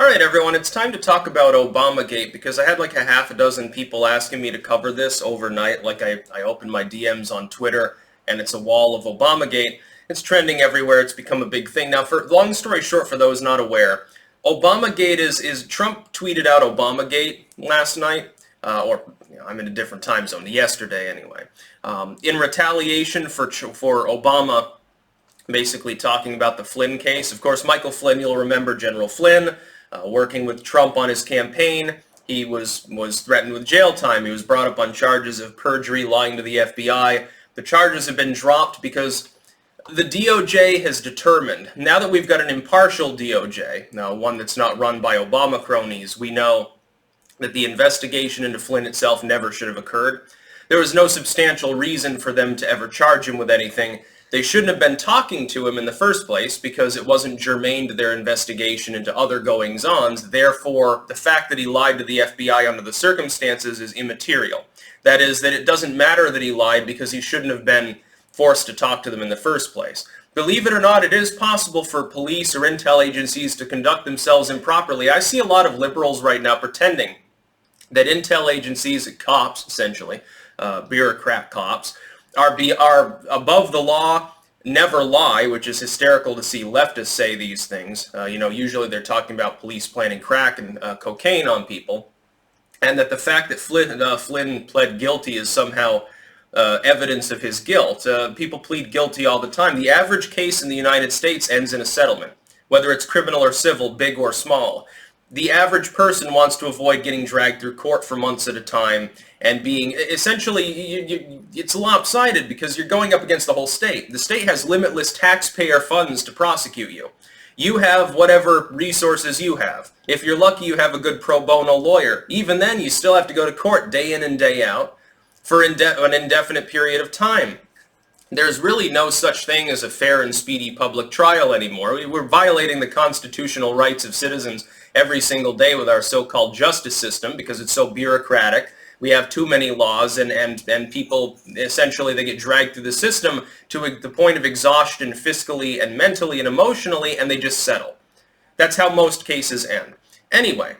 All right, everyone, it's time to talk about Obamagate because I had like a half a dozen people asking me to cover this overnight. Like I opened my DMs on Twitter and it's a wall of Obamagate. It's trending everywhere. It's become a big thing. Now, for long story short, for those not aware, Obamagate is Trump tweeted out Obamagate last night, I'm in a different time zone, yesterday anyway, in retaliation for Obama basically talking about the Flynn case. Of course, Michael Flynn, you'll remember General Flynn, working with Trump on his campaign. He was threatened with jail time. He was brought up on charges of perjury, lying to the FBI. The charges have been dropped because the DOJ has determined, now that we've got an impartial DOJ, now one that's not run by Obama cronies, we know that the investigation into Flynn itself never should have occurred. There was no substantial reason for them to ever charge him with anything. They shouldn't have been talking to him in the first place because it wasn't germane to their investigation into other goings-ons. Therefore, the fact that he lied to the FBI under the circumstances is immaterial. That is, that it doesn't matter that he lied because he shouldn't have been forced to talk to them in the first place. Believe it or not, it is possible for police or intel agencies to conduct themselves improperly. I see a lot of liberals right now pretending that intel agencies, cops essentially, bureaucrat cops, are above the law, never lie, which is hysterical to see leftists say these things. Usually they're talking about police planting crack and cocaine on people, and that the fact that Flynn pled guilty is somehow evidence of his guilt. People plead guilty all the time. The average case in the United States ends in a settlement, whether it's criminal or civil, big or small. The average person wants to avoid getting dragged through court for months at a time and being, essentially, it's lopsided because you're going up against the whole state. The state has limitless taxpayer funds to prosecute you. You have whatever resources you have. If you're lucky, you have a good pro bono lawyer. Even then, you still have to go to court day in and day out for an indefinite period of time. There's really no such thing as a fair and speedy public trial anymore. We're violating the constitutional rights of citizens every single day with our so-called justice system because it's so bureaucratic. We have too many laws and people, essentially, they get dragged through the system to the point of exhaustion fiscally and mentally and emotionally, and they just settle. That's how most cases end. Anyway,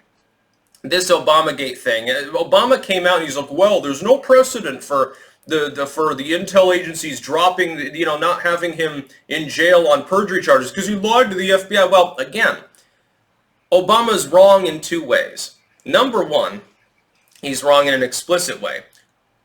this Obamagate thing, Obama came out and he's like, well, there's no precedent for the intel agencies dropping, not having him in jail on perjury charges because he lied to the FBI. Well, again, Obama's wrong in two ways. Number one, he's wrong in an explicit way.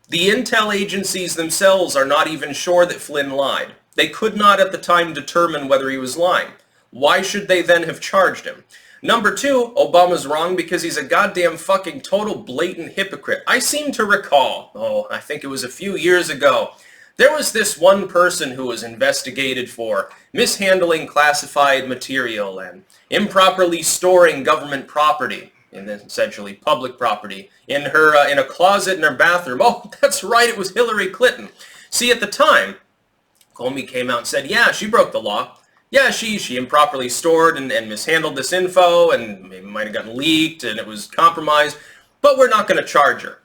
The intel agencies themselves are not even sure that Flynn lied. They could not at the time determine whether he was lying. Why should they then have charged him? Number two, Obama's wrong because he's a goddamn fucking total blatant hypocrite. I seem to recall, I think it was a few years ago, there was this one person who was investigated for mishandling classified material and improperly storing government property, and essentially public property, in a closet in her bathroom. Oh, that's right, it was Hillary Clinton. See, at the time, Comey came out and said, yeah, she broke the law. Yeah, she improperly stored and mishandled this info, and maybe might have gotten leaked, and it was compromised, but we're not going to charge her.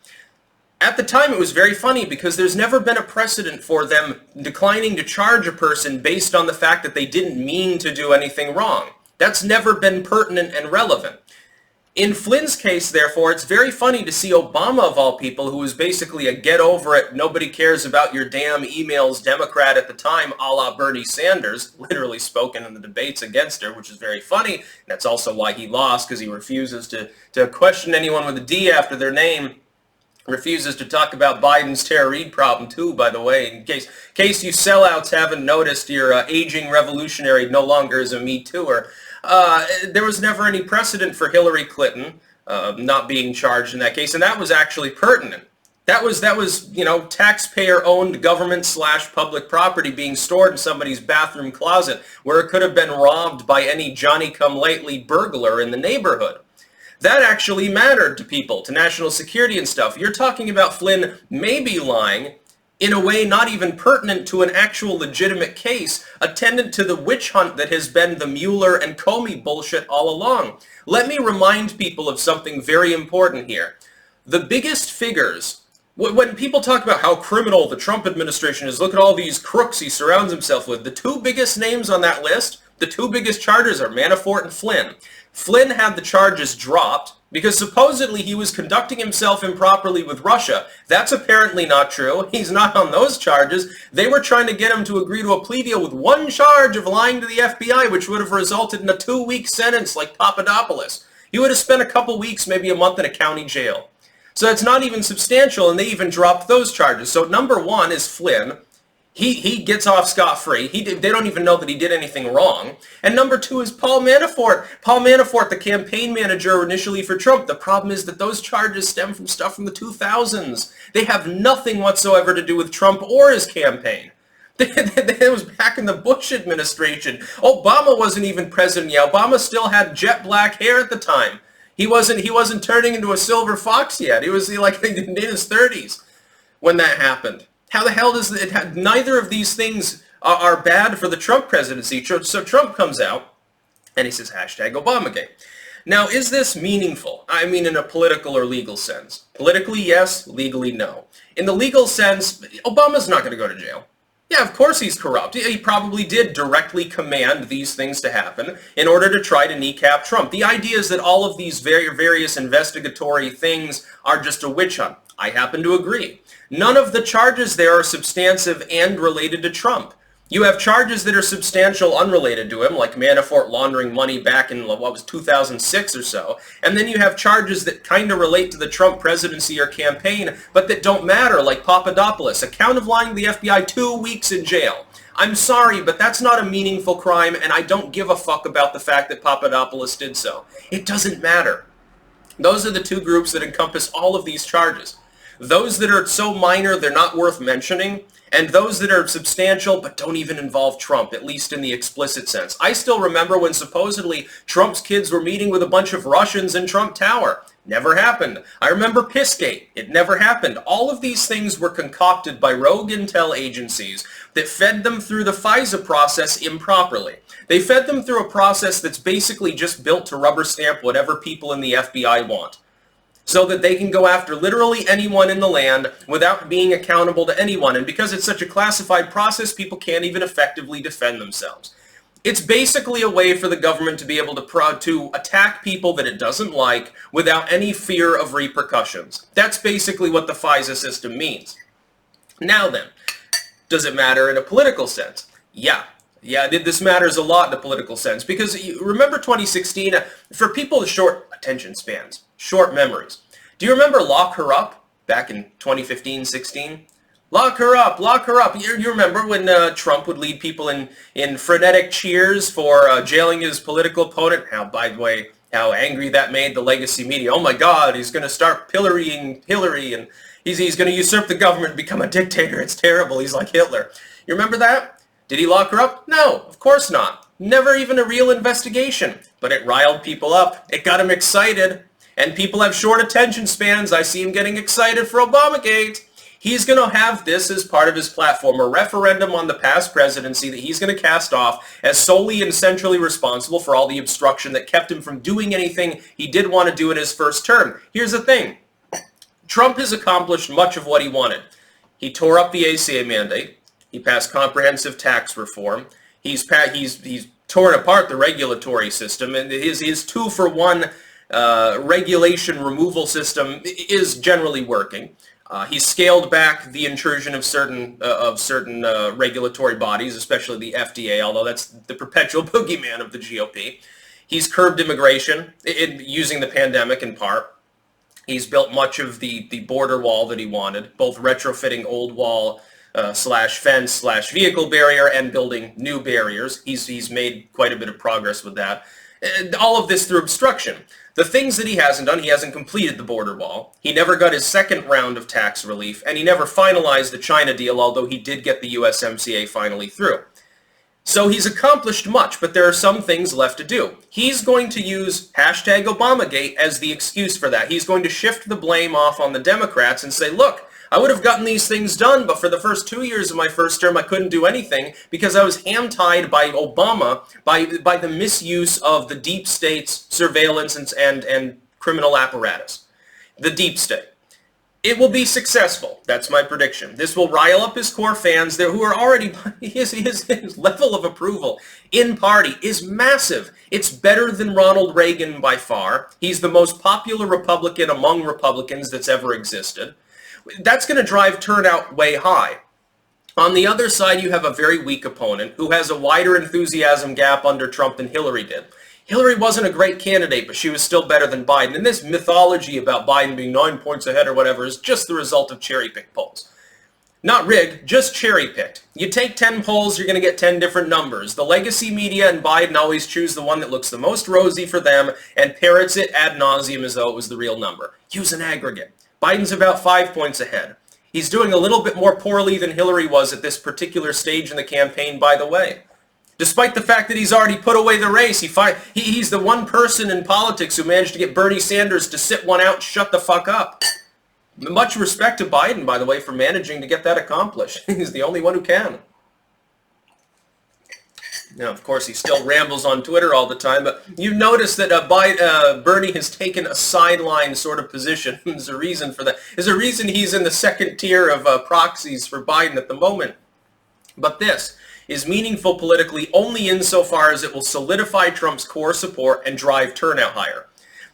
At the time, it was very funny because there's never been a precedent for them declining to charge a person based on the fact that they didn't mean to do anything wrong. That's never been pertinent and relevant. In Flynn's case, therefore, it's very funny to see Obama, of all people, who was basically a get-over-it, nobody cares about your damn emails Democrat at the time, a la Bernie Sanders, literally spoken in the debates against her, which is very funny. That's also why he lost, because he refuses to question anyone with a D after their name. Refuses to talk about Biden's Tara Reade problem, too, by the way. In case you sellouts haven't noticed, your aging revolutionary no longer is a Me Tooer. There was never any precedent for Hillary Clinton not being charged in that case, and that was actually pertinent. That was taxpayer-owned government/public property being stored in somebody's bathroom closet where it could have been robbed by any Johnny-come-lately burglar in the neighborhood. That actually mattered to people, to national security and stuff. You're talking about Flynn maybe lying in a way not even pertinent to an actual legitimate case, attendant to the witch hunt that has been the Mueller and Comey bullshit all along. Let me remind people of something very important here. The biggest figures, when people talk about how criminal the Trump administration is, look at all these crooks he surrounds himself with, the two biggest names on that list, The two biggest charges are Manafort and Flynn. Flynn had the charges dropped because supposedly he was conducting himself improperly with Russia. That's apparently not true. He's not on those charges. They were trying to get him to agree to a plea deal with one charge of lying to the FBI, which would have resulted in a 2-week sentence like Papadopoulos. He would have spent a couple weeks, maybe a month in a county jail. So it's not even substantial, and they even dropped those charges. So number one is Flynn. He gets off scot-free. They don't even know that he did anything wrong. And number two is Paul Manafort. Paul Manafort, the campaign manager initially for Trump. The problem is that those charges stem from stuff from the 2000s. They have nothing whatsoever to do with Trump or his campaign. It was back in the Bush administration. Obama wasn't even president yet. Obama still had jet black hair at the time. He wasn't turning into a silver fox yet. He was like in his 30s when that happened. How the hell does it? Neither of these things are bad for the Trump presidency. So Trump comes out and he says #Obamagate. Now, is this meaningful? I mean, in a political or legal sense. Politically, yes. Legally, no. In the legal sense, Obama's not going to go to jail. Yeah, of course he's corrupt. He probably did directly command these things to happen in order to try to kneecap Trump. The idea is that all of these various investigatory things are just a witch hunt. I happen to agree. None of the charges there are substantive and related to Trump. You have charges that are substantial unrelated to him, like Manafort laundering money back in, 2006 or so. And then you have charges that kind of relate to the Trump presidency or campaign, but that don't matter, like Papadopoulos, a count of lying to the FBI, 2 weeks in jail. I'm sorry, but that's not a meaningful crime, and I don't give a fuck about the fact that Papadopoulos did so. It doesn't matter. Those are the two groups that encompass all of these charges. Those that are so minor they're not worth mentioning, and those that are substantial but don't even involve Trump, at least in the explicit sense. I still remember when supposedly Trump's kids were meeting with a bunch of Russians in Trump Tower. Never happened. I remember Pissgate. It never happened. All of these things were concocted by rogue intel agencies that fed them through the FISA process improperly. They fed them through a process that's basically just built to rubber stamp whatever people in the FBI want, so that they can go after literally anyone in the land without being accountable to anyone. And because it's such a classified process, people can't even effectively defend themselves. It's basically a way for the government to be able to attack people that it doesn't like without any fear of repercussions. That's basically what the FISA system means. Now then, does it matter in a political sense? Yeah. Yeah, this matters a lot in a political sense, because remember 2016, for people with short attention spans, short memories. Do you remember Lock Her Up back in 2015-16? Lock her up, lock her up. You remember when Trump would lead people in frenetic cheers for jailing his political opponent? How, by the way, how angry that made the legacy media. Oh my God, he's going to start pillorying Hillary, and he's going to usurp the government and become a dictator. It's terrible. He's like Hitler. You remember that? Did he lock her up? No, of course not. Never even a real investigation. But it riled people up. It got them excited. And people have short attention spans. I see him getting excited for Obamagate. He's going to have this as part of his platform, a referendum on the past presidency that he's going to cast off as solely and centrally responsible for all the obstruction that kept him from doing anything he did want to do in his first term. Here's the thing. Trump has accomplished much of what he wanted. He tore up the ACA mandate. He passed comprehensive tax reform. He's torn apart the regulatory system, and his 2-for-1 regulation removal system is generally working. He's scaled back the intrusion of certain regulatory bodies, especially the FDA, although that's the perpetual boogeyman of the GOP. He's curbed immigration, using the pandemic in part. He's built much of the border wall that he wanted, both retrofitting old wall slash fence slash vehicle barrier and building new barriers. He's made quite a bit of progress with that. All of this through obstruction. The things that he hasn't done, he hasn't completed the border wall. He never got his second round of tax relief, and he never finalized the China deal, although he did get the USMCA finally through. So he's accomplished much, but there are some things left to do. He's going to use #Obamagate as the excuse for that. He's going to shift the blame off on the Democrats and say, look, I would have gotten these things done, but for the first 2 years of my first term, I couldn't do anything because I was hand-tied by Obama by the misuse of the deep state's surveillance and criminal apparatus. The deep state. It will be successful. That's my prediction. This will rile up his core fans there who are already, his level of approval in party is massive. It's better than Ronald Reagan by far. He's the most popular Republican among Republicans that's ever existed. That's going to drive turnout way high. On the other side, you have a very weak opponent who has a wider enthusiasm gap under Trump than Hillary did. Hillary wasn't a great candidate, but she was still better than Biden. And this mythology about Biden being 9 points ahead or whatever is just the result of cherry-picked polls. Not rigged, just cherry-picked. You take 10 polls, you're going to get 10 different numbers. The legacy media and Biden always choose the one that looks the most rosy for them and parrots it ad nauseum as though it was the real number. Use an aggregate. Biden's about 5 points ahead. He's doing a little bit more poorly than Hillary was at this particular stage in the campaign, by the way. Despite the fact that he's already put away the race, he's the one person in politics who managed to get Bernie Sanders to sit one out and shut the fuck up. Much respect to Biden, by the way, for managing to get that accomplished. He's the only one who can. Now, of course, he still rambles on Twitter all the time, but you notice that Bernie has taken a sideline sort of position. There's a reason for that. There's a reason he's in the second tier of proxies for Biden at the moment. But this is meaningful politically only insofar as it will solidify Trump's core support and drive turnout higher.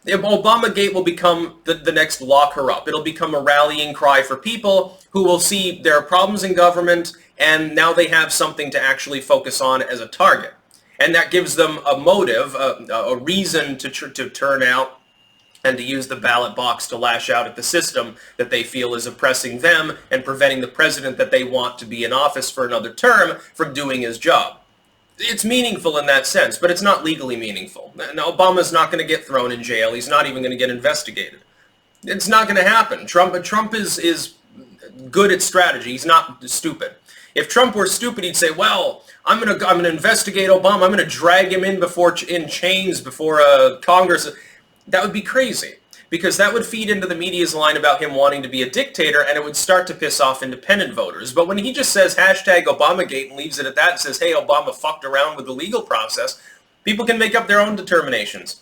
Obamagate will become the next lock her up. It'll become a rallying cry for people who will see there are problems in government and now they have something to actually focus on as a target. And that gives them a motive, a reason to turn out and to use the ballot box to lash out at the system that they feel is oppressing them and preventing the president that they want to be in office for another term from doing his job. It's meaningful in that sense, but it's not legally meaningful. Now, Obama's not going to get thrown in jail. He's not even going to get investigated. It's not going to happen. Trump is good at strategy. He's not stupid. If Trump were stupid, he'd say, well, I'm going to investigate Obama. I'm going to drag him in chains before Congress. That would be crazy, because that would feed into the media's line about him wanting to be a dictator, and it would start to piss off independent voters. But when he just says hashtag Obamagate and leaves it at that and says, hey, Obama fucked around with the legal process, people can make up their own determinations.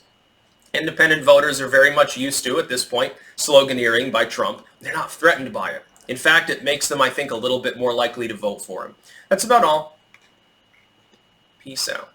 Independent voters are very much used to, at this point, sloganeering by Trump. They're not threatened by it. In fact, it makes them, I think, a little bit more likely to vote for him. That's about all. Peace out.